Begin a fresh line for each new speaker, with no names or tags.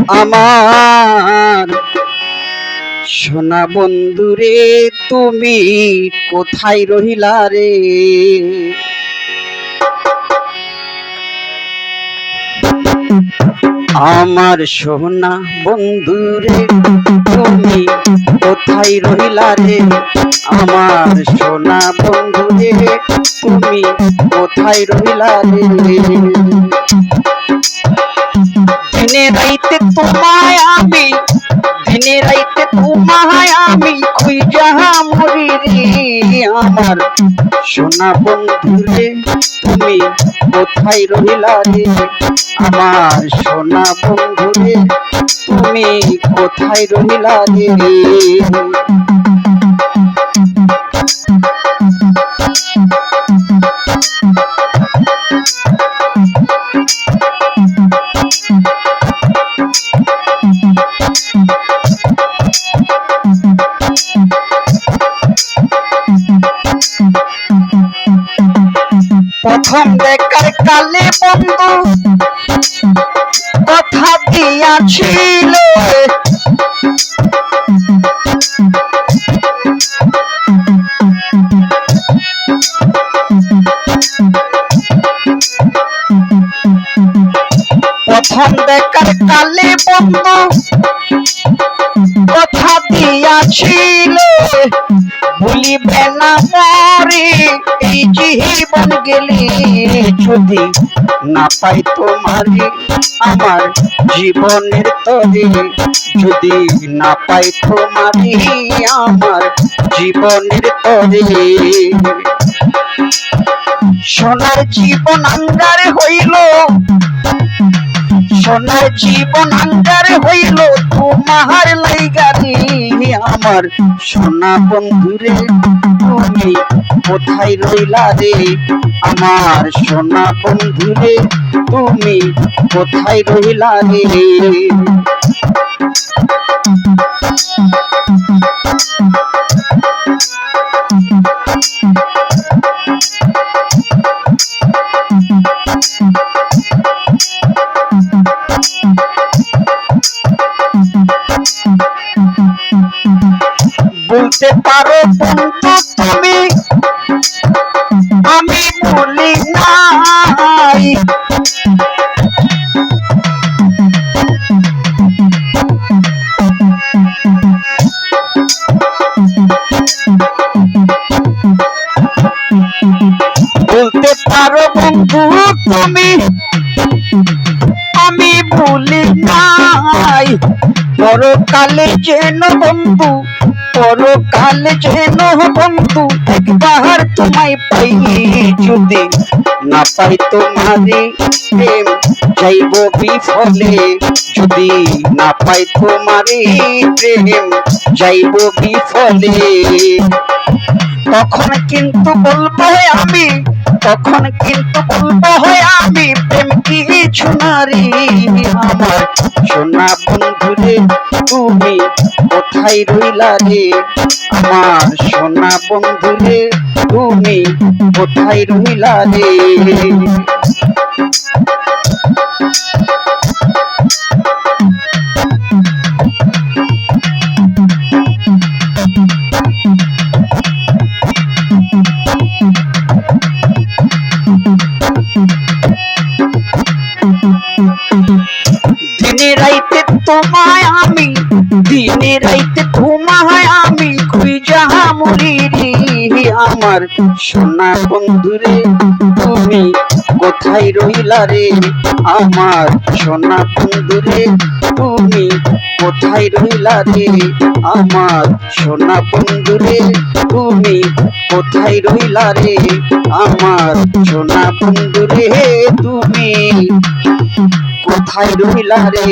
আমার সোনা বন্ধুরে তুমি কোথায় রহিলা রে? আমার সোনা বন্ধুরে তুমি কোথায় রহিলা রে? আমার সোনা বন্ধুরে তুমি কোথায় রহিলা রে? দিনে রাইতে তোমায় আমি, দিনে রাইতে তোমায় আমি খুঁজা মরি রে। আমার সোনা বন্ধুরে তুমি কোথায় রহিলা রে? আমার সোনা বন্ধুরে তুমি কোথায় রহিলা রে? প্রথম দেখার কালে বন্ধু কথা দিয়াছিল, প্রথম দেখার কালে বন্ধু কথা দিয়াছিল, ভুলিবে না মরে এই জীবন গেলে যদি না পাই তোমারে আমার জীবনের তরে, যদি না পাই তোমারে আমার জীবনের তরে। সোনার জীবন আঙ্গার হইল, সোনার জীবন আঙ্গার হইল তোমার লাইগা রে। আমার সোনা বন্ধুরে তুমি কোথায় রইলা রে? আমার সোনা বন্ধুরে তুমি কোথায় রইলা রে? বলতে পারো বন্ধু তুমি আমি ভুলি নাই, বলতে পারো বন্ধু তুমি আমি ভুলি নাই। পরকালে যেন বন্ধু, পরকালে যেন বন্ধু একবার তোমায় পাই, যদি না পাই তোমারে প্রেম যাইব বিফলে, যদি না পাই তোমারে প্রেম যাইব বিফলে। তখন কিন্তু বলবো আমি, তখন কিন্তু বলবো আমি প্রেম কিছু নারী। আমার সোনা বন্ধুরে তুমি কোথায় রইলা রে? আমার সোনা বন্ধুরে তুমি কোথায় রইলা রে? দিনে রাইতে তোমায় আমি, দিনে রাইতে তোমায় আমি খুঁজা মরি রে। আমার সোনা বন্ধুরে তুমি কোথায় রইলা রে? আমার সোনা বন্ধুরে তুমি কোথায় রইলা রে? আমার সোনা বন্ধুরে তুমি কোথায় রইলা রে? আমার সোনা বন্ধুরে তুমি কোথায় রইলা রে?